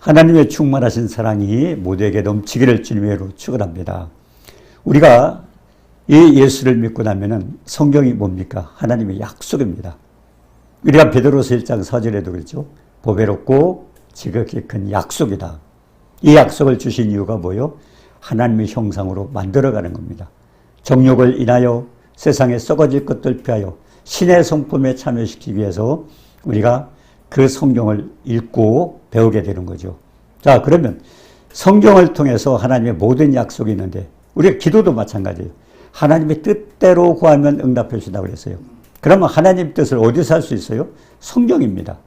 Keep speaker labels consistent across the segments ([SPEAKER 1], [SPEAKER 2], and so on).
[SPEAKER 1] 하나님의 충만하신 사랑이 모두에게 넘치기를 주님의 이름으로 축원합니다. 우리가 이 예수를 믿고 나면은 성경이 뭡니까? 하나님의 약속입니다. 우리가 베드로서 1장 4절에도 그랬죠. 보배롭고 지극히 큰 약속이다. 이 약속을 주신 이유가 뭐요? 하나님의 형상으로 만들어가는 겁니다. 정욕을 인하여 세상에 썩어질 것들 피하여 신의 성품에 참여시키기 위해서 우리가 그 성경을 읽고 배우게 되는 거죠. 자, 그러면 성경을 통해서 하나님의 모든 약속이 있는데 우리가 기도도 마찬가지예요. 하나님의 뜻대로 구하면 응답해 주신다고 그랬어요. 그러면 하나님 뜻을 어디서 할 수 있어요? 성경입니다.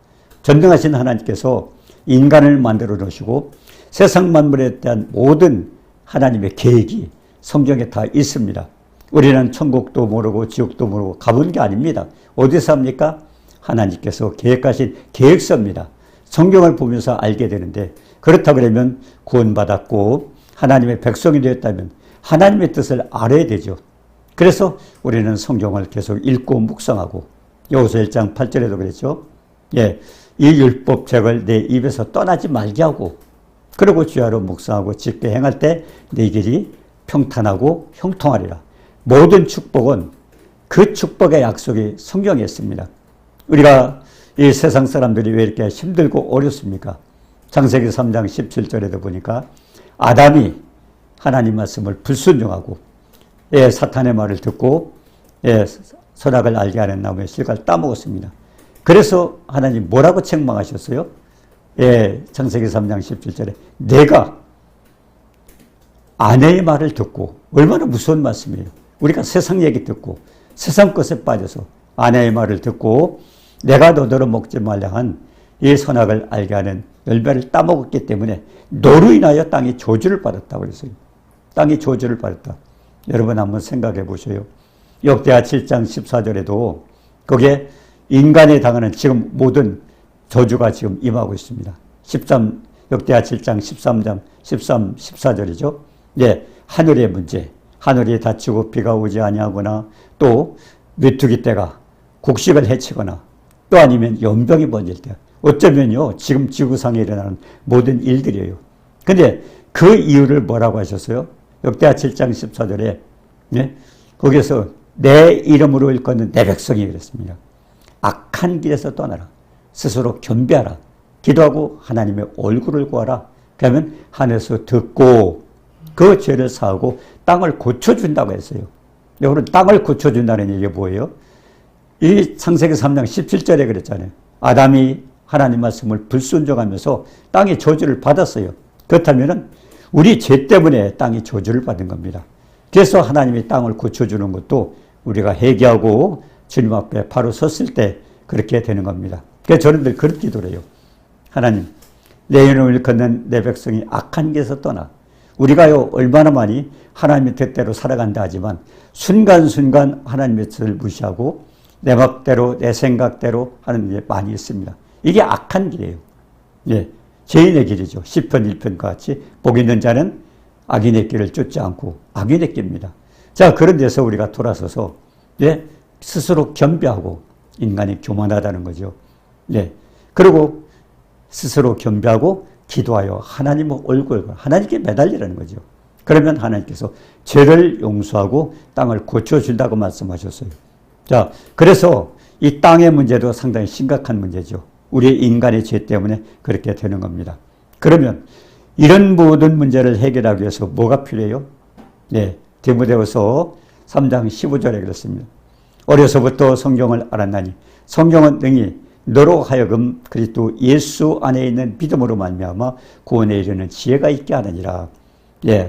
[SPEAKER 1] 전능하신 하나님께서 인간을 만들어 놓으시고 세상 만물에 대한 모든 하나님의 계획이 성경에 다 있습니다. 우리는 천국도 모르고 지옥도 모르고 가본 게 아닙니다. 어디서 합니까? 하나님께서 계획하신 계획서입니다. 성경을 보면서 알게 되는데 그렇다 그러면 구원받았고 하나님의 백성이 되었다면 하나님의 뜻을 알아야 되죠. 그래서 우리는 성경을 계속 읽고 묵상하고 여호수아 1장 8절에도 그랬죠. 예, 이 율법책을 내 입에서 떠나지 말게 하고 그리고 주야로 묵상하고 짙게 행할 때 내 길이 평탄하고 형통하리라. 모든 축복은 그 축복의 약속이 성경에 있습니다. 우리가 이 세상 사람들이 왜 이렇게 힘들고 어렵습니까? 창세기 3장 17절에도 보니까 아담이 하나님 말씀을 불순종하고 사탄의 말을 듣고 선악을 알게 하는 나무의 실과를 따먹었습니다. 그래서 하나님 뭐라고 책망하셨어요? 창세기 3장 17절에 내가 아내의 말을 듣고 얼마나 무서운 말씀이에요. 우리가 세상 얘기 듣고 세상 것에 빠져서 아내의 말을 듣고 내가 너더러 먹지 말라 한 이 선악을 알게 하는 열매를 따먹었기 때문에 너로 인하여 땅이 저주를 받았다고 그랬어요. 땅이 저주를 받았다. 여러분 한번 생각해 보세요. 역대하 7장 14절에도 거기에 인간에 당하는 지금 모든 저주가 지금 임하고 있습니다. 역대하 7장 14절이죠. 하늘의 문제, 하늘이 닫히고 비가 오지 아니하거나 또 메뚜기 떼가 곡식을 해치거나 또 아니면 연병이 번질 때 어쩌면요 지금 지구상에 일어나는 모든 일들이에요. 근데 그 이유를 뭐라고 하셨어요? 역대하 7장 14절에 거기에서 내 이름으로 일컫는 내 백성이 그랬습니다. 악한 길에서 떠나라. 스스로 겸비하라. 기도하고 하나님의 얼굴을 구하라. 그러면 하늘에서 듣고 그 죄를 사하고 땅을 고쳐준다고 했어요. 여러분 땅을 고쳐준다는 얘기가 뭐예요? 이 창세기 3장 17절에 그랬잖아요. 아담이 하나님 말씀을 불순종하면서 땅이 저주를 받았어요. 그렇다면 우리 죄 때문에 땅이 저주를 받은 겁니다. 그래서 하나님이 땅을 고쳐주는 것도 우리가 회개하고 주님 앞에 바로 섰을 때 그렇게 되는 겁니다. 그래서 저는 늘 그런 기도를 해요. 하나님, 내 이름을 일컫는 내 백성이 악한 길에서 떠나. 우리가요 얼마나 많이 하나님의 뜻대로 살아간다 하지만 순간순간 하나님의 뜻을 무시하고 내 맘대로 내 생각대로 하는 게 많이 있습니다. 이게 악한 길이에요. 죄인의 길이죠. 시편 1편과 같이 복 있는 자는 악인의 길을 쫓지 않고 악인의 길입니다. 자, 그런 데서 우리가 돌아서서 스스로 겸비하고 인간이 교만하다는 거죠. 그리고 스스로 겸비하고 기도하여 하나님의 얼굴, 하나님께 매달리라는 거죠. 그러면 하나님께서 죄를 용서하고 땅을 고쳐준다고 말씀하셨어요. 자, 그래서 이 땅의 문제도 상당히 심각한 문제죠. 우리 인간의 죄 때문에 그렇게 되는 겁니다. 그러면 이런 모든 문제를 해결하기 위해서 뭐가 필요해요? 디모데후서 3장 15절에 그렇습니다. 어려서부터 성경을 알았나니 성경은 능히 너로 하여금 그리스도 예수 안에 있는 믿음으로 말미암아 구원에 이르는 지혜가 있게 하느니라.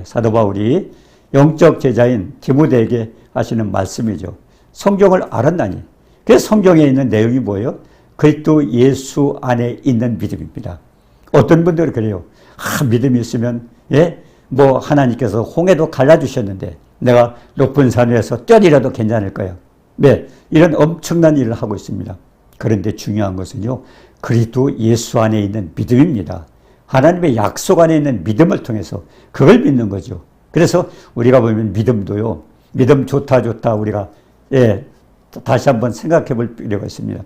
[SPEAKER 1] 사도 바울이 영적 제자인 디모데에게 하시는 말씀이죠. 성경을 알았나니. 그래서 성경에 있는 내용이 뭐예요? 그리스도 예수 안에 있는 믿음입니다. 어떤 분들은 그래요. 믿음이 있으면 하나님께서 홍해도 갈라주셨는데 내가 높은 산 위에서 뛰어내려도 괜찮을 거야. 이런 엄청난 일을 하고 있습니다. 그런데 중요한 것은요, 그리스도 예수 안에 있는 믿음입니다. 하나님의 약속 안에 있는 믿음을 통해서 그걸 믿는 거죠. 그래서 우리가 보면 믿음도요, 믿음 좋다 우리가 다시 한번 생각해 볼 필요가 있습니다.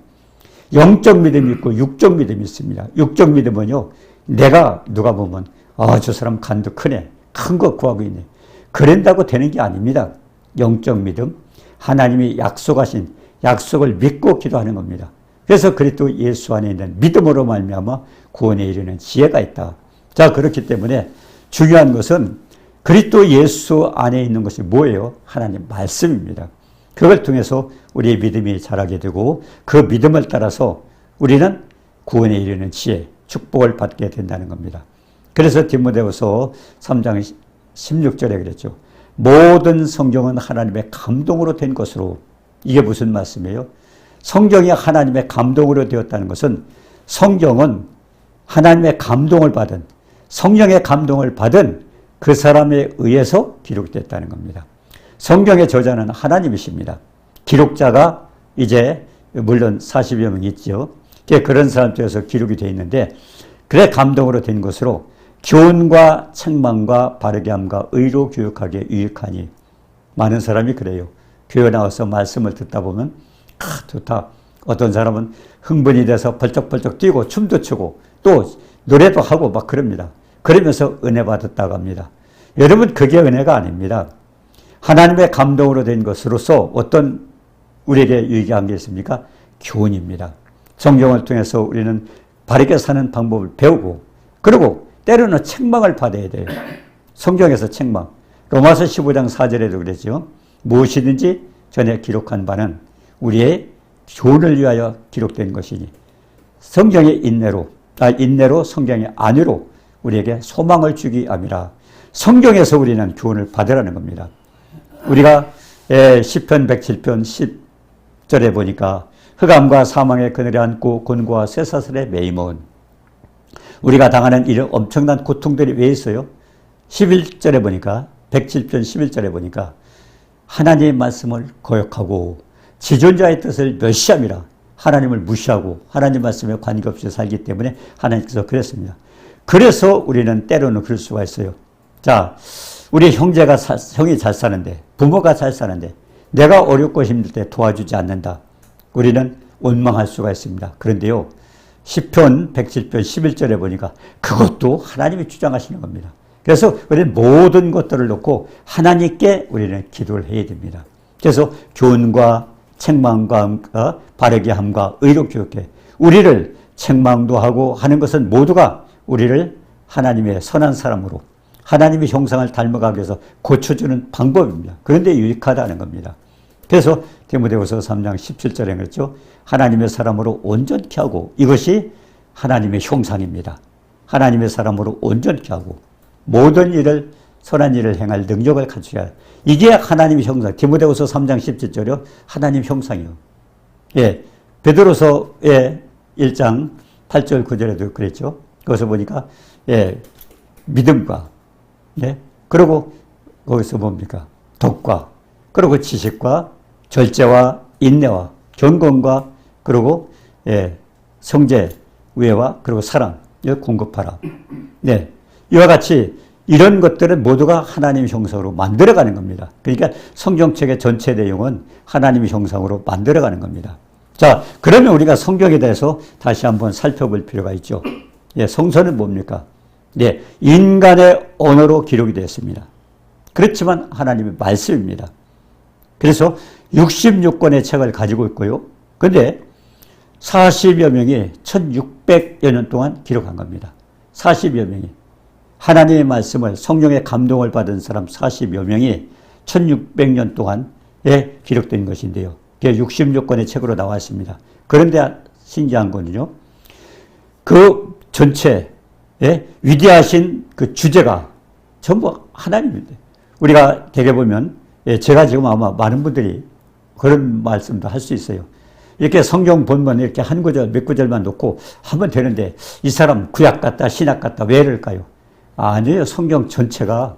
[SPEAKER 1] 영적 믿음이 있고 육적 믿음이 있습니다. 육적 믿음은요, 내가 누가 보면 저 사람 간도 크네. 큰 거 구하고 있네. 그런다고 되는 게 아닙니다. 영적 믿음, 하나님이 약속하신 약속을 믿고 기도하는 겁니다. 그래서 그리스도 예수 안에 있는 믿음으로 말미암아 구원에 이르는 지혜가 있다. 자, 그렇기 때문에 중요한 것은 그리스도 예수 안에 있는 것이 뭐예요? 하나님 말씀입니다. 그걸 통해서 우리의 믿음이 자라게 되고 그 믿음을 따라서 우리는 구원에 이르는 지혜, 축복을 받게 된다는 겁니다. 그래서 디모데후서 3장 16절에 그랬죠. 모든 성경은 하나님의 감동으로 된 것으로. 이게 무슨 말씀이에요? 성경이 하나님의 감동으로 되었다는 것은 성경은 하나님의 감동을 받은, 성령의 감동을 받은 그 사람에 의해서 기록됐다는 겁니다. 성경의 저자는 하나님이십니다. 기록자가 이제 물론 40여 명 있죠. 그런 사람 중에서 기록이 되어 있는데 그래 감동으로 된 것으로 교훈과 책망과 바르게 함과 의로 교육하기에 유익하니. 많은 사람이 그래요. 교회 나와서 말씀을 듣다 보면 좋다. 어떤 사람은 흥분이 돼서 벌쩍벌쩍 뛰고 춤도 추고 또 노래도 하고 막 그럽니다. 그러면서 은혜 받았다고 합니다. 여러분, 그게 은혜가 아닙니다. 하나님의 감동으로 된 것으로서 어떤 우리에게 유익한 게 있습니까? 교훈입니다. 성경을 통해서 우리는 바르게 사는 방법을 배우고, 그리고 때로는 책망을 받아야 돼요. 성경에서 책망. 로마서 15장 4절에도 그랬죠. 무엇이든지 전에 기록한 바는 우리의 교훈을 위하여 기록된 것이니 성경의 인내로 성경의 안위로 우리에게 소망을 주기 함이라. 성경에서 우리는 교훈을 받으라는 겁니다. 우리가 시편 107편 10절에 보니까 흑암과 사망의 그늘에 앉고 곤고와 쇠사슬에 매임은, 우리가 당하는 이런 엄청난 고통들이 왜 있어요? 11절에 보니까 107편 11절에 보니까 하나님의 말씀을 거역하고 지존자의 뜻을 멸시함이라. 하나님을 무시하고 하나님 말씀에 관계없이 살기 때문에 하나님께서 그랬습니다. 그래서 우리는 때로는 그럴 수가 있어요. 자, 우리 형이 잘 사는데, 부모가 잘 사는데 내가 어렵고 힘들 때 도와주지 않는다. 우리는 원망할 수가 있습니다. 그런데요, 시편 107편 11절에 보니까 그것도 하나님이 주장하시는 겁니다. 그래서 우리는 모든 것들을 놓고 하나님께 우리는 기도를 해야 됩니다. 그래서 교훈과 책망과 바르게 함과 의로 교육해. 우리를 책망도 하고 하는 것은 모두가 우리를 하나님의 선한 사람으로, 하나님의 형상을 닮아가기 위해서 고쳐주는 방법입니다. 그런데 유익하다는 겁니다. 그래서 디모데후서 3장 17절에 그랬죠. 하나님의 사람으로 온전케 하고, 이것이 하나님의 형상입니다. 하나님의 사람으로 온전케 하고 모든 일을, 선한 일을 행할 능력을 갖추어야 해요. 이게 하나님의 형상. 디모데후서 3장 17절이요. 하나님 형상이요. 예. 베드로서의 1장 8절 9절에도 그랬죠. 거기서 보니까 믿음과 그리고 거기서 뭡니까? 덕과, 그리고 지식과 절제와 인내와 경건과 그리고 성제, 우애와 그리고 사랑, 공급하라. 이와 같이 이런 것들은 모두가 하나님의 형상으로 만들어가는 겁니다. 그러니까 성경책의 전체 내용은 하나님의 형상으로 만들어가는 겁니다. 자, 그러면 우리가 성경에 대해서 다시 한번 살펴볼 필요가 있죠. 성서는 뭡니까? 인간의 언어로 기록이 되었습니다. 그렇지만 하나님의 말씀입니다. 그래서 66권의 책을 가지고 있고요. 그런데 40여 명이 1600여 년 동안 기록한 겁니다. 40여 명이. 하나님의 말씀을, 성령의 감동을 받은 사람 40여 명이 1600년 동안에 기록된 것인데요. 그게 66권의 책으로 나와 있습니다. 그런데 신기한 거는요, 그 전체 위대하신 그 주제가 전부 하나님입니다. 우리가 되게 보면, 제가 지금 아마 많은 분들이 그런 말씀도 할 수 있어요. 이렇게 성경 본문 이렇게 한 구절, 몇 구절만 놓고 하면 되는데 이 사람 구약 같다, 신약 같다, 왜 이럴까요? 아니에요. 성경 전체가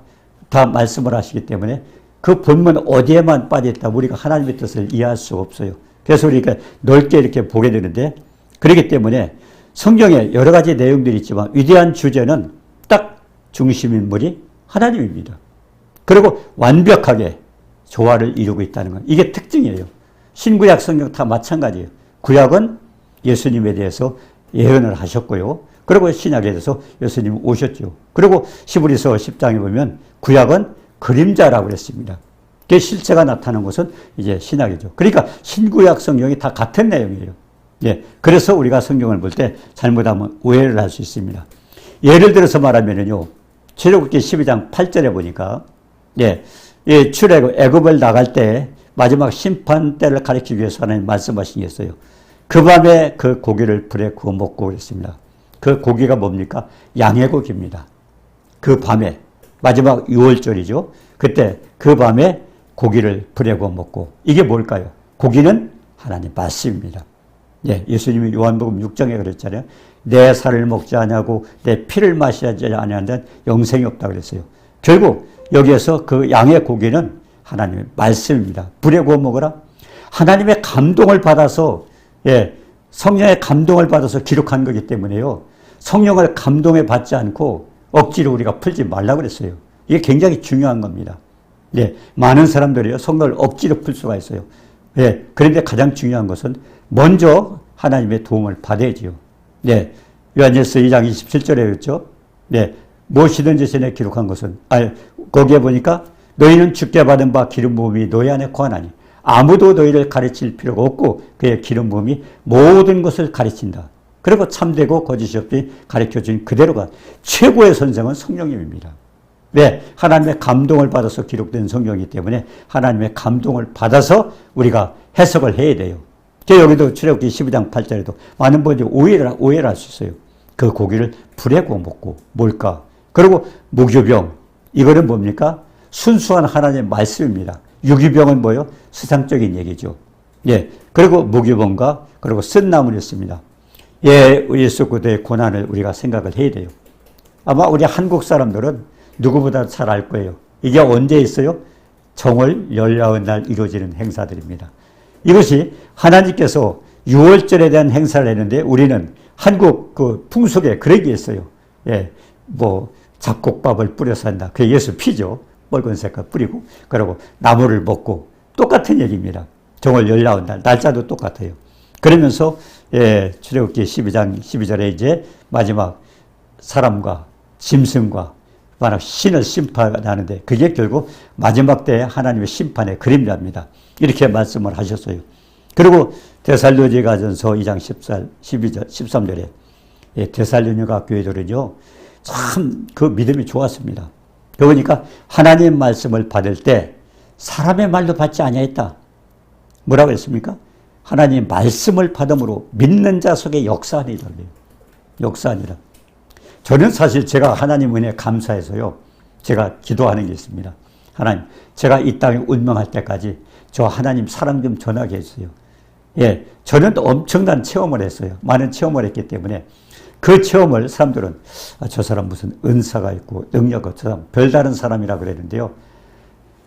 [SPEAKER 1] 다 말씀을 하시기 때문에 그 본문 어디에만 빠져있다 우리가 하나님의 뜻을 이해할 수가 없어요. 그래서 우리가 넓게 이렇게 보게 되는데, 그렇기 때문에 성경에 여러 가지 내용들이 있지만 위대한 주제는 딱 중심 인물이 하나님입니다. 그리고 완벽하게 조화를 이루고 있다는 건 이게 특징이에요. 신구약 성경 다 마찬가지예요. 구약은 예수님에 대해서 예언을 하셨고요. 그리고 신약에 대해서 예수님이 오셨죠. 그리고 히브리서 10장에 보면 구약은 그림자라고 그랬습니다. 그 실체가 나타나는 것은 이제 신약이죠. 그러니까 신구약 성경이 다 같은 내용이에요. 예. 그래서 우리가 성경을 볼 때 잘못하면 오해를 할 수 있습니다. 예를 들어서 말하면요. 출애굽기 12장 8절에 보니까 예. 출애굽 애굽을 나갈 때 마지막 심판 때를 가리키기 위해서 하나님 말씀하신 게 있어요. 그 밤에 그 고기를 불에 구워 먹고 그랬습니다. 그 고기가 뭡니까? 양의 고기입니다. 그 밤에 마지막 6월절이죠. 그때 그 밤에 고기를 불에 구워 먹고 이게 뭘까요? 고기는 하나님 말씀입니다. 예, 예수님이 요한복음 6장에 그랬잖아요. 내 살을 먹지 아니하고 내 피를 마시지 아니하는 데는 영생이 없다 그랬어요. 결국 여기에서 그 양의 고기는 하나님의 말씀입니다. 불에 구워 먹어라. 하나님의 감동을 받아서 예, 성령의 감동을 받아서 기록한 거기 때문에요. 성령을 감동해 받지 않고 억지로 우리가 풀지 말라고 그랬어요. 이게 굉장히 중요한 겁니다. 예, 많은 사람들이요, 성령을 억지로 풀 수가 있어요. 예, 그런데 가장 중요한 것은 먼저 하나님의 도움을 받아야지요. 예, 요한일서 2장 27절에 그랬죠. 예, 무엇이든지 전에 기록한 것은, 거기에 보니까 너희는 주께 받은 바 기름 부음이 너희 안에 거하나니 아무도 너희를 가르칠 필요가 없고 그의 기름 부음이 모든 것을 가르친다. 그리고 참되고 거짓이 없이 가르쳐준 그대로가 최고의 선생은 성령님입니다. 왜? 하나님의 감동을 받아서 기록된 성경이기 때문에 하나님의 감동을 받아서 우리가 해석을 해야 돼요. 여기도 출애굽기 12장 8절에도 많은 분들이 오해를 할 수 있어요. 그 고기를 불에 구워 먹고 뭘까? 그리고 무교병, 이거는 뭡니까? 순수한 하나님의 말씀입니다. 유기병은 뭐예요? 수상적인 얘기죠. 예. 그리고 무교병과 그리고 쓴 나물이었습니다. 예, 예수 그리스도의 고난을 우리가 생각을 해야 돼요. 아마 우리 한국 사람들은 누구보다 잘 알 거예요. 이게 언제 있어요? 정월 19날 이루어지는 행사들입니다. 이것이 하나님께서 6월절에 대한 행사를 했는데 우리는 한국 그 풍속에 그런 게 있어요. 예, 뭐 잡곡밥을 뿌려서 한다. 그게 예수 피죠. 빨간 색깔 뿌리고 그리고 나물을 먹고 똑같은 얘기입니다. 정월 19날 날짜도 똑같아요. 그러면서 예, 출애굽기 12장 12절에 이제 마지막 사람과 짐승과 만약 신을 심판하는데 그게 결국 마지막 때 하나님의 심판의 그림자입니다. 이렇게 말씀을 하셨어요. 그리고 데살로니가전서 2장 12절, 13절에 예, 데살로니가 교회들은요 참 그 믿음이 좋았습니다. 그러니까 하나님 말씀을 받을 때 사람의 말도 받지 아니하였다. 뭐라고 했습니까? 하나님 말씀을 받음으로 믿는 자 속에 역사하니라. 역사하니라. 저는 사실 제가 하나님 은혜에 감사해서요. 제가 기도하는 게 있습니다. 하나님, 제가 이 땅에 운명할 때까지 저 하나님 사랑 좀 전하게 해주세요. 예, 저는 엄청난 체험을 했어요. 많은 체험을 했기 때문에 그 체험을 사람들은 저 사람 무슨 은사가 있고 능력 없어 사람, 별다른 사람이라 그랬는데요.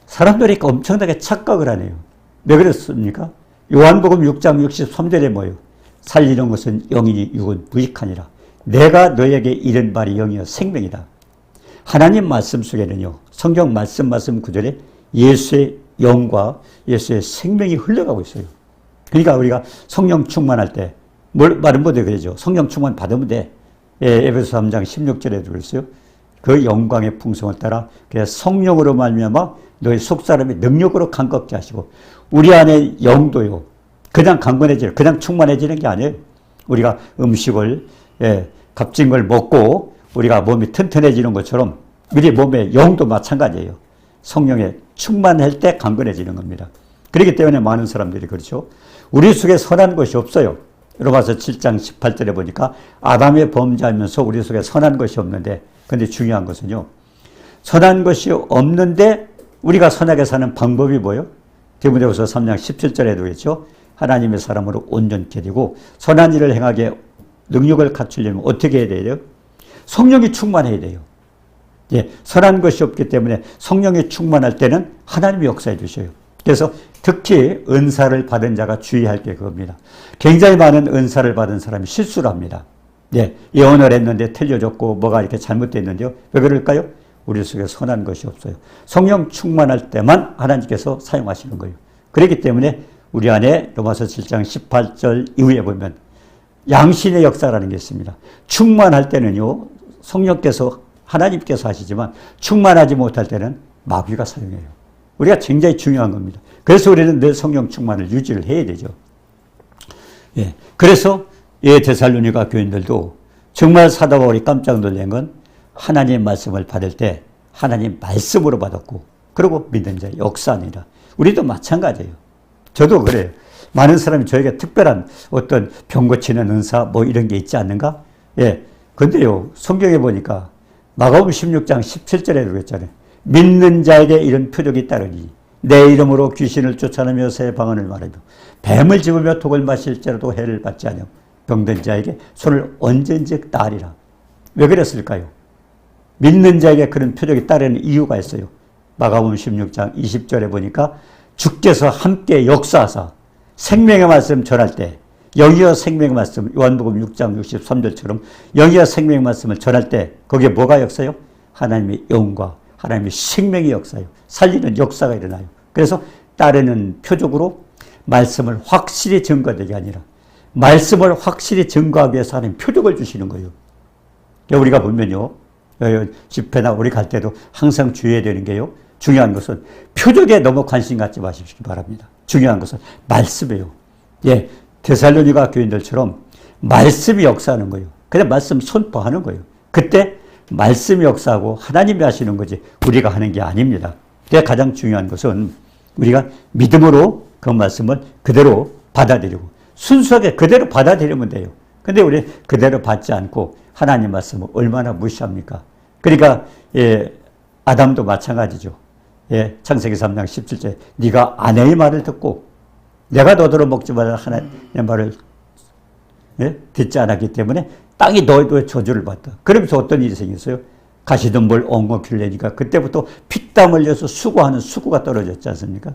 [SPEAKER 1] 사람들이 엄청나게 착각을 하네요. 왜 그랬습니까? 요한복음 6장 63절에 뭐예요? 살리는 것은 영이니 육은 무익하니라. 내가 너에게 이른 말이 영이여 생명이다. 하나님 말씀 속에는요. 성경 말씀 구절에 예수의 영과 예수의 생명이 흘러가고 있어요. 그러니까 우리가 성령 충만할 때 말은 못해 그러죠. 성령 충만 받으면 돼. 예, 에베소 3장 16절에도 그랬어요. 그 영광의 풍성을 따라 성령으로 말미암아 너희 속사람이 능력으로 강건케 하시고 우리 안에 영도요. 그냥 강건해지는 그냥 충만해지는 게 아니에요. 우리가 음식을 예, 값진 걸 먹고 우리가 몸이 튼튼해지는 것처럼 우리 몸의 영도 마찬가지예요. 성령에 충만할 때 강건해지는 겁니다. 그렇기 때문에 많은 사람들이 그렇죠. 우리 속에 선한 것이 없어요. 로마서 7장 18절에 보니까 아담의 범죄하면서 우리 속에 선한 것이 없는데 근데 중요한 것은요. 선한 것이 없는데 우리가 선하게 사는 방법이 뭐예요? 디모데후서 3장 17절에도 그렇죠. 하나님의 사람으로 온전케 되고 선한 일을 행하게 능력을 갖추려면 어떻게 해야 돼요? 성령이 충만해야 돼요. 예, 선한 것이 없기 때문에 성령이 충만할 때는 하나님이 역사해 주셔요. 그래서 특히 은사를 받은 자가 주의할 게 그겁니다. 굉장히 많은 은사를 받은 사람이 실수를 합니다. 예, 예언을 했는데 틀려졌고 뭐가 이렇게 잘못됐는데요. 왜 그럴까요? 우리 속에 선한 것이 없어요. 성령 충만할 때만 하나님께서 사용하시는 거예요. 그렇기 때문에 우리 안에 로마서 7장 18절 이후에 보면 양신의 역사라는 게 있습니다. 충만할 때는요, 성령께서, 하나님께서 하시지만 충만하지 못할 때는 마귀가 사용해요. 우리가 굉장히 중요한 겁니다. 그래서 우리는 늘 성령 충만을 유지를 해야 되죠. 예. 그래서 데살로니가 교인들도 정말 사도 바울이 깜짝 놀란 건 하나님의 말씀을 받을 때 하나님 말씀으로 받았고, 그리고 믿는 자의 역사니라. 우리도 마찬가지예요. 저도 그래요. 많은 사람이 저에게 특별한 어떤 병 고치는 은사 뭐 이런 게 있지 않는가? 예. 근데요, 성경에 보니까 마가복음 16장 17절에 그랬잖아요. 믿는 자에게 이런 표적이 따르니 내 이름으로 귀신을 쫓아내며 새 방언을 말하며 뱀을 집으며 독을 마실지라도 해를 받지 않으며 병든 자에게 손을 얹은즉 나으리라. 왜 그랬을까요? 믿는 자에게 그런 표적이 따르는 이유가 있어요. 마가복음 16장 20절에 보니까 주께서 함께 역사하사 생명의 말씀 전할 때, 영이여 생명의 말씀, 요한복음 6장 63절처럼 영이여 생명의 말씀을 전할 때 거기에 뭐가 역사요? 하나님의 영과 하나님의 생명의 역사요. 살리는 역사가 일어나요. 그래서 따르는 표적으로 말씀을 확실히 증거되게 아니라 말씀을 확실히 증거하기 위해서 하나님 표적을 주시는 거예요. 우리가 보면요, 집회나 우리 갈 때도 항상 주의해야 되는 게요, 중요한 것은 표적에 너무 관심 갖지 마시기 바랍니다. 중요한 것은 말씀이에요. 예, 데살로니가 교인들처럼 말씀이 역사하는 거예요. 그냥 말씀 선포하는 거예요. 그때 말씀이 역사하고 하나님이 하시는 거지 우리가 하는 게 아닙니다. 그래서 가장 중요한 것은 우리가 믿음으로 그 말씀을 그대로 받아들이고 순수하게 그대로 받아들이면 돼요. 근데 우리 그대로 받지 않고 하나님 말씀을 얼마나 무시합니까? 그러니까 아담도 마찬가지죠. 창세기 3장 17절에 네가 아내의 말을 듣고 내가 너더러 먹지 말라 하나님의 말을 듣지 않았기 때문에 땅이 너희도 저주를 받다. 그러면서 어떤 일이 생겼어요? 가시덤불 엉겅퀴를 내니까 그때부터 피땀 흘려서 수고하는 수고가 떨어졌지 않습니까?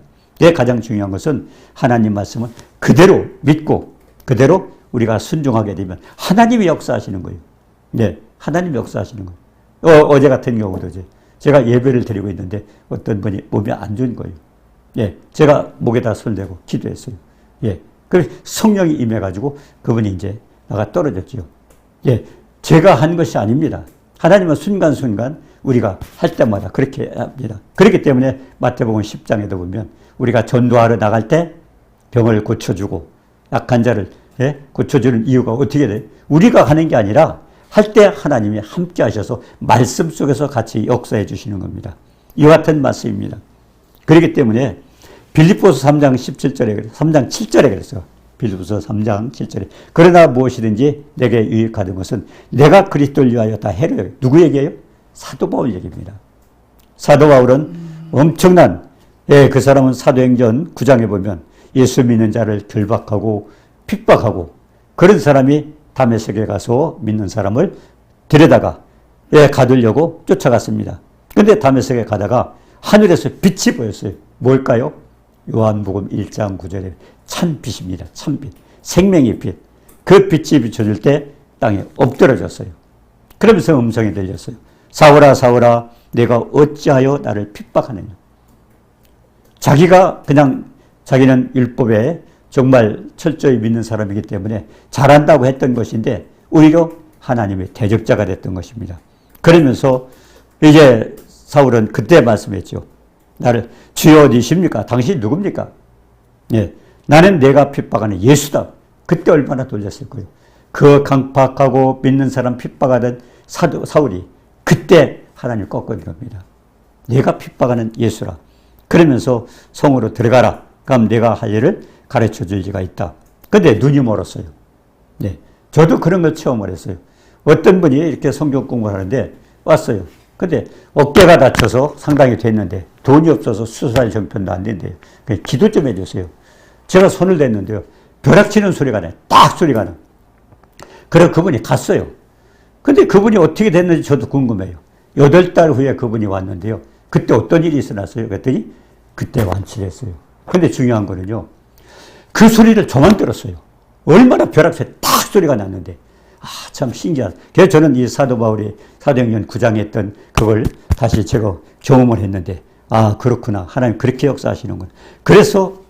[SPEAKER 1] 가장 중요한 것은 하나님 말씀은 그대로 믿고 그대로 우리가 순종하게 되면 하나님이 역사하시는 거예요. 하나님이 역사하시는 거예요. 어제 같은 경우도 제가 예배를 드리고 있는데 어떤 분이 몸이 안 좋은 거예요. 제가 목에다 손을 대고 기도했어요. 그래서 성령이 임해가지고 그분이 이제 나가 떨어졌죠. 제가 한 것이 아닙니다. 하나님은 순간순간 우리가 할 때마다 그렇게 합니다. 그렇기 때문에 마태복음 10장에도 보면 우리가 전도하러 나갈 때 병을 고쳐주고 약한 자를 고쳐주는 이유가 어떻게 돼요? 우리가 하는 게 아니라 할 때 하나님이 함께 하셔서 말씀 속에서 같이 역사해 주시는 겁니다. 이와 같은 말씀입니다. 그렇기 때문에 빌립보서 3장 17절에 3장 7절에 그랬어요. 빌립보서 3장 7절에 그러나 무엇이든지 내게 유익하던 것은 내가 그리스도를 위하여 다 해를. 누구 얘기예요? 사도 바울 얘기입니다. 사도 바울은 엄청난 그 사람은 사도행전 9장에 보면 예수 믿는 자를 결박하고 핍박하고 그런 사람이 다메섹에 가서 믿는 사람을 데려다가 가두려고 쫓아갔습니다. 그런데 다메섹에 가다가 하늘에서 빛이 보였어요. 뭘까요? 요한복음 1장 9절에 찬빛입니다. 찬빛. 생명의 빛. 그 빛이 비춰질 때 땅에 엎드러졌어요. 그러면서 음성이 들렸어요. 사울아 사울아 내가 어찌하여 나를 핍박하느냐. 자기는 율법에 정말 철저히 믿는 사람이기 때문에 잘한다고 했던 것인데 오히려 하나님의 대적자가 됐던 것입니다. 그러면서 이제 사울은 그때 말씀했죠. 나를 주여 어디십니까? 당신이 누굽니까? 나는 내가 핍박하는 예수다. 그때 얼마나 돌렸을 거예요. 그 강팍하고 믿는 사람 핍박하던 사울이 그때 하나님을 꺾은 겁니다. 내가 핍박하는 예수라. 그러면서 성으로 들어가라. 그럼 내가 할 일을 가르쳐 줄 리가 있다. 근데 눈이 멀었어요. 저도 그런 걸 체험을 했어요. 어떤 분이 이렇게 성경 공부를 하는데 왔어요. 근데 어깨가 다쳐서 상당히 됐는데 돈이 없어서 수술할 형편도 안 된대요. 기도 좀 해주세요. 제가 손을 댔는데요. 벼락치는 소리가 나요. 딱 소리가 나요. 그래서 그분이 갔어요. 근데 그분이 어떻게 됐는지 저도 궁금해요. 8달 후에 그분이 왔는데요. 그때 어떤 일이 있었어요? 그랬더니 그때 완치를 했어요. 근데 중요한 거는요. 그 소리를 저만 들었어요. 얼마나 벼락치 딱 소리가 났는데 참 신기하다. 그래서 저는 이 사도 바울이 사도행전 9장에 했던 그걸 다시 제가 경험을 했는데 그렇구나. 하나님 그렇게 역사하시는구나. 그래서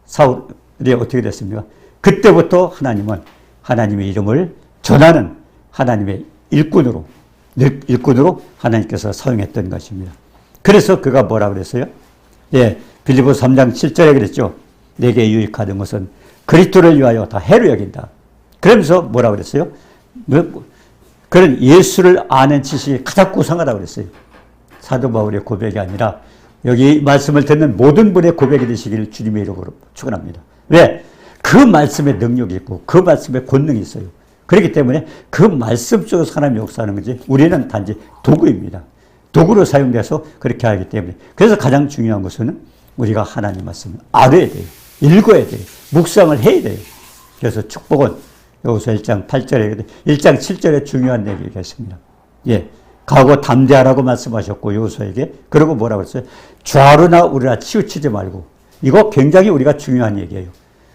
[SPEAKER 1] 사울이 어떻게 됐습니까? 그때부터 하나님은 하나님의 이름을 전하는 하나님의 일꾼으로 하나님께서 사용했던 것입니다. 그래서 그가 뭐라 그랬어요? 예, 빌립보서 3장 7절에 그랬죠. 내게 유익하던 것은 그리스도를 위하여 다 해로 여긴다. 그러면서 뭐라 그랬어요? 그런 예수를 아는 지식이 가장 고상하다고 그랬어요. 사도 바울의 고백이 아니라 여기 말씀을 듣는 모든 분의 고백이 되시기를 주님의 이름으로 축원합니다. 왜? 그 말씀에 능력이 있고 그 말씀에 권능이 있어요. 그렇기 때문에 그 말씀 속에서 하나님이 역사하는 거지 우리는 단지 도구입니다. 도구로 사용돼서 그렇게 하기 때문에 그래서 가장 중요한 것은 우리가 하나님 말씀을 알아야 돼요. 읽어야 돼요. 묵상을 해야 돼요. 그래서 축복은 여호수아 1장 8절에 1장 7절에 중요한 얘기가 있습니다. 예, 각오 담대하라고 말씀하셨고 여호수아에게 그리고 뭐라고 했어요? 좌로나 우리나 치우치지 말고. 이거 굉장히 우리가 중요한 얘기예요.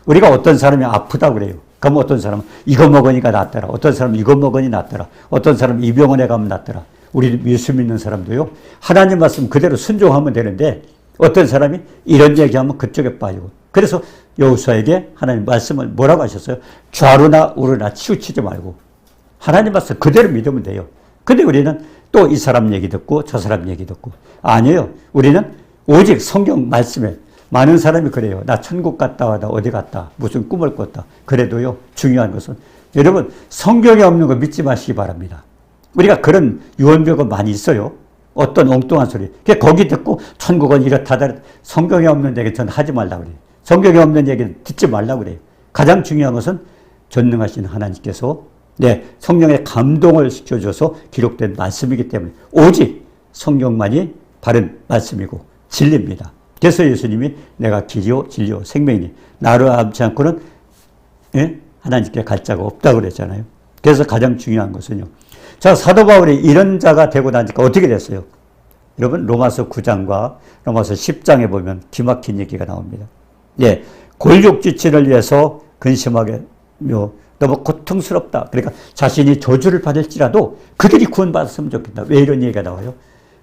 [SPEAKER 1] 우리가 어떤 사람이 아프다고 그래요. 그럼 어떤 사람은 이거 먹으니까 낫더라. 어떤 사람은 이거 먹으니 낫더라. 어떤 사람은 이 병원에 가면 낫더라. 우리 예수 믿는 사람도요. 하나님 말씀 그대로 순종하면 되는데 어떤 사람이 이런 얘기하면 그쪽에 빠지고. 그래서 여호수아에게 하나님 말씀을 뭐라고 하셨어요? 좌로나 우로나 치우치지 말고 하나님 말씀 그대로 믿으면 돼요. 근데 우리는 또 이 사람 얘기 듣고 저 사람 얘기 듣고 아니에요. 우리는 오직 성경 말씀에 많은 사람이 그래요. 나 천국 갔다 와다 어디 갔다 무슨 꿈을 꿨다. 그래도요 중요한 것은 여러분 성경에 없는 거 믿지 마시기 바랍니다. 우리가 그런 유언비어가 많이 있어요. 어떤 엉뚱한 소리. 거기 듣고 천국은 이렇다다 성경에 없는 얘기 전 하지 말라고 그래요. 성경에 없는 얘기는 듣지 말라고 그래요. 가장 중요한 것은 전능하신 하나님께서 성령의 감동을 시켜줘서 기록된 말씀이기 때문에 오직 성경만이 바른 말씀이고 진리입니다. 그래서 예수님이 내가 길이요 진리요 생명이니 나로 함지 않고는 하나님께 갈 자가 없다고 그랬잖아요. 그래서 가장 중요한 것은요. 자, 사도 바울이 이런 자가 되고 나니까 어떻게 됐어요? 여러분 로마서 9장과 로마서 10장에 보면 기막힌 얘기가 나옵니다. 예, 골육지치를 위해서 근심하게 너무 고통스럽다. 그러니까 자신이 저주를 받을지라도 그들이 구원받았으면 좋겠다. 왜 이런 얘기가 나와요?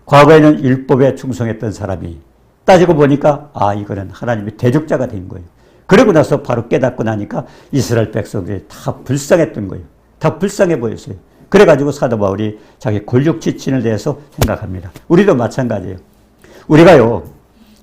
[SPEAKER 1] 과거에는 율법에 충성했던 사람이 따지고 보니까 이거는 하나님의 대적자가 된 거예요. 그러고 나서 바로 깨닫고 나니까 이스라엘 백성들이 다 불쌍했던 거예요. 다 불쌍해 보였어요. 그래가지고 사도 바울이 자기 골육지친을 대해서 생각합니다. 우리도 마찬가지예요. 우리가요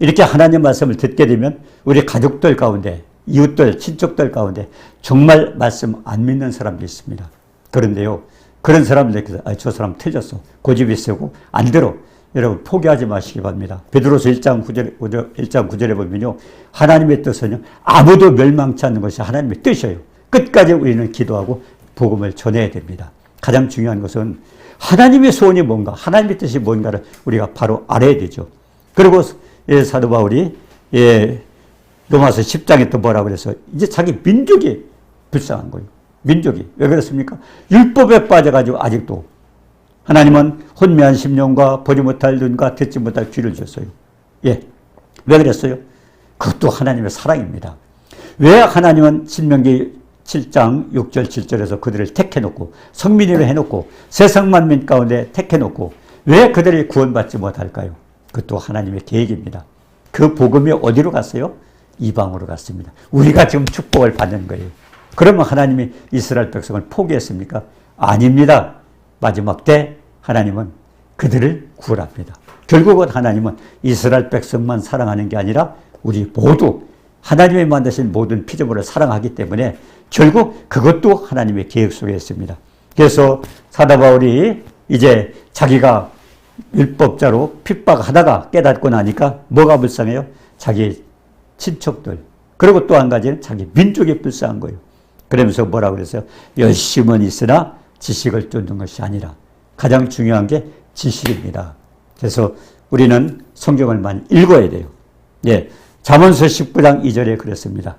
[SPEAKER 1] 이렇게 하나님 말씀을 듣게 되면 우리 가족들 가운데 이웃들, 친척들 가운데 정말 말씀 안 믿는 사람도 있습니다. 그런데요, 그런 사람들께서 저 사람 틀렸어. 고집이 세고 안 들어. 여러분 포기하지 마시기 바랍니다. 베드로서 1장 9절에 보면요. 하나님의 뜻은요. 아무도 멸망치 않는 것이 하나님의 뜻이에요. 끝까지 우리는 기도하고 복음을 전해야 됩니다. 가장 중요한 것은 하나님의 소원이 뭔가, 하나님의 뜻이 뭔가를 우리가 바로 알아야 되죠. 그리고 사도 바울이 로마서 10장에 또 뭐라고 그래서 이제 자기 민족이 불쌍한 거예요. 민족이. 왜 그렇습니까? 율법에 빠져가지고 아직도 하나님은 혼미한 심령과 보지 못할 눈과 듣지 못할 귀를 주셨어요. 예. 왜 그랬어요? 그것도 하나님의 사랑입니다. 왜 하나님은 신명기 7장 6절 7절에서 그들을 택해놓고 성민으로 해놓고 세상 만민 가운데 택해놓고 왜 그들이 구원받지 못할까요? 그것도 하나님의 계획입니다. 그 복음이 어디로 갔어요? 이방으로 갔습니다. 우리가 지금 축복을 받는 거예요. 그러면 하나님이 이스라엘 백성을 포기했습니까? 아닙니다. 마지막 때 하나님은 그들을 구원합니다. 결국은 하나님은 이스라엘 백성만 사랑하는 게 아니라 우리 모두 하나님이 만드신 모든 피조물을 사랑하기 때문에 결국 그것도 하나님의 계획 속에 있습니다. 그래서 사도 바울이 이제 자기가 율법자로 핍박하다가 깨닫고 나니까 뭐가 불쌍해요? 자기 친척들. 그리고 또 한 가지는 자기 민족이 불쌍한 거예요. 그러면서 뭐라고 그랬어요? 열심은 있으나 지식을 쫓는 것이 아니라 가장 중요한 게 지식입니다. 그래서 우리는 성경을 많이 읽어야 돼요. 예. 잠언서 19장 2절에 그랬습니다.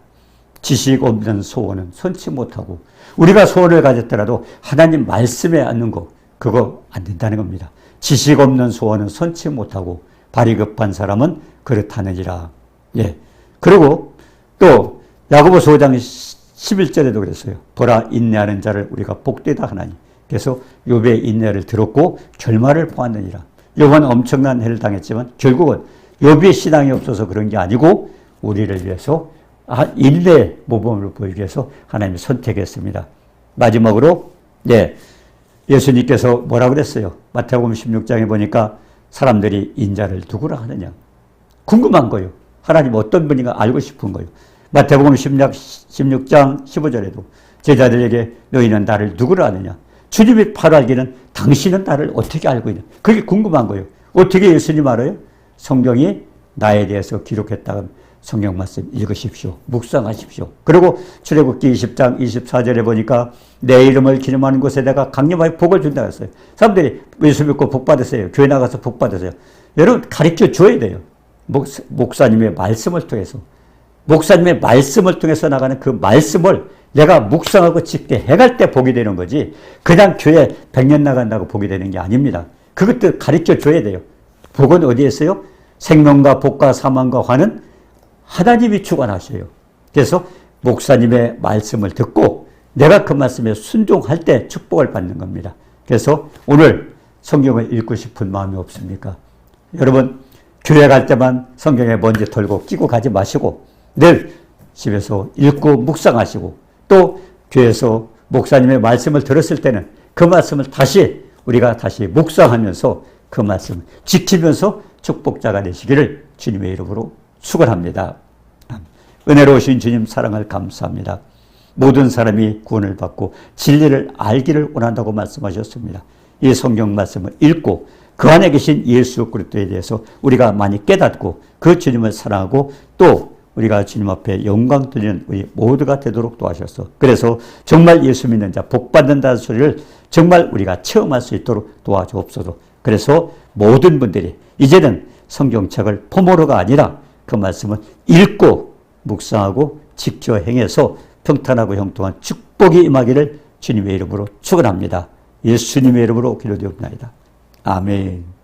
[SPEAKER 1] 지식 없는 소원은 선치 못하고 우리가 소원을 가졌더라도 하나님 말씀에 앉는 거 그거 안 된다는 겁니다. 지식 없는 소원은 선치 못하고 발이 급한 사람은 그렇다느니라. 예. 그리고 또 야고보서 5장 11절에도 그랬어요. 보라 인내하는 자를 우리가 복되다 하나니. 그래서 욥의 인내를 들었고 결말을 보았느니라. 욥은 엄청난 해를 당했지만 결국은 욥의 신앙이 없어서 그런 게 아니고 우리를 위해서 인내 모범을 보이기 위해서 하나님이 선택했습니다. 마지막으로 예수님께서 뭐라 그랬어요? 마태복음 16장에 보니까 사람들이 인자를 누구라 하느냐. 궁금한 거예요. 하나님 어떤 분인가 알고 싶은 거예요. 마태복음 16장 15절에도 제자들에게 너희는 나를 누구라 하느냐. 주님이 바로 알기는 당신은 나를 어떻게 알고 있냐. 그게 궁금한 거예요. 어떻게 예수님 알아요? 성경이 나에 대해서 기록했다면 성경 말씀 읽으십시오. 묵상하십시오. 그리고 출애굽기 20장 24절에 보니까 내 이름을 기념하는 곳에 내가 강림하여 복을 준다고 했어요. 사람들이 예수 믿고 복 받으세요. 교회 나가서 복 받으세요. 여러분 가르쳐 줘야 돼요. 목사님의 말씀을 통해서. 목사님의 말씀을 통해서 나가는 그 말씀을 내가 묵상하고 짚게 해갈 때 복이 되는 거지 그냥 교회 100년 나간다고 복이 되는 게 아닙니다. 그것도 가르쳐 줘야 돼요. 복은 어디에 있어요? 생명과 복과 사망과 화는 하나님이 주관하셔요. 그래서 목사님의 말씀을 듣고 내가 그 말씀에 순종할 때 축복을 받는 겁니다. 그래서 오늘 성경을 읽고 싶은 마음이 없습니까? 여러분 교회 갈 때만 성경에 먼지 털고 끼고 가지 마시고 늘 집에서 읽고 묵상하시고 또 교회에서 목사님의 말씀을 들었을 때는 그 말씀을 우리가 다시 묵상하면서 그 말씀을 지키면서 축복자가 되시기를 주님의 이름으로 축원합니다. 은혜로우신 주님 사랑을 감사합니다. 모든 사람이 구원을 받고 진리를 알기를 원한다고 말씀하셨습니다. 이 성경 말씀을 읽고 그 안에 계신 예수 그리스도에 대해서 우리가 많이 깨닫고 그 주님을 사랑하고 또 우리가 주님 앞에 영광 돌리는 우리 모두가 되도록 도와주셔서 그래서 정말 예수 믿는 자 복 받는다는 소리를 정말 우리가 체험할 수 있도록 도와주옵소서. 그래서 모든 분들이 이제는 성경책을 포모로가 아니라 그 말씀을 읽고 묵상하고 지켜 행해서 평탄하고 형통한 축복이 임하기를 주님의 이름으로 축원합니다. 예수님의 이름으로 기도드립니다. 아멘.